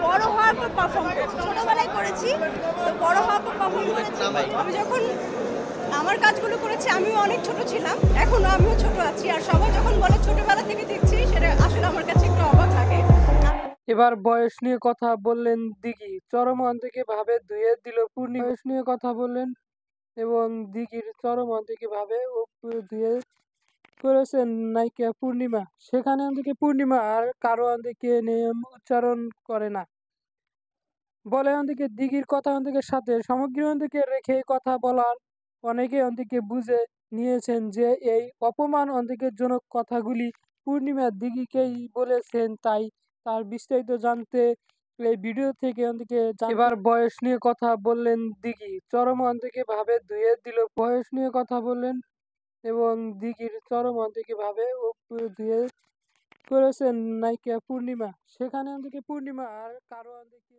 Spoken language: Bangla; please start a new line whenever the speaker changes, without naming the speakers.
বড় হওয়ার পর পারফর্ম করছি, ছোটবেলায় করেছি তো বড় হওয়ার পর পারফর্ম করেছি। আমি যখন আমার কাজগুলো করেছি আমিও অনেক ছোট ছিলাম, এখনো আমিও ছোট আছি। আর সবাই যখন বলে ছোটবেলা থেকে দেখছি, সেটা আসলে আমার কাছে একটু অবাক লাগে।
এবার বয়স নিয়ে কথা বললেন দিঘি, চরমোহন্তকে ভাবে ধুয়ে দিল পূর্ণিমা। বয়স নিয়ে কথা বললেন এবং দিঘির চরমোহন্তকে ভাবে ও ধুয়ে করেছেন নায়িকা পূর্ণিমা। সেখানে অন্তকে পূর্ণিমা আর কারো অন্তকে নিয়ম উচ্চারণ করে না, বলে অন্তকে দিঘির কথা অন্তকের সাথে সামগ্রী অন্তকে রেখে কথা বলার। অনেকে অন্তকে বুঝে নিয়েছেন যে এই অপমান অন্তকের জনক কথাগুলি পূর্ণিমা দিঘিকেই বলেছেন, তাই তার বিস্তারিত জানতে এই ভিডিও থেকে অন্তকে এবার বয়স নিয়ে কথা বললেন দিঘি, চরম অন্তকে ভাবে ধুয়ে দিল। বয়স নিয়ে কথা বললেন এবং দিঘির চরম অন্তকে ভাবে ও ধুয়ে করেছেন নায়িকা পূর্ণিমা। সেখানে অন্তকে পূর্ণিমা আর কারো অন্তকে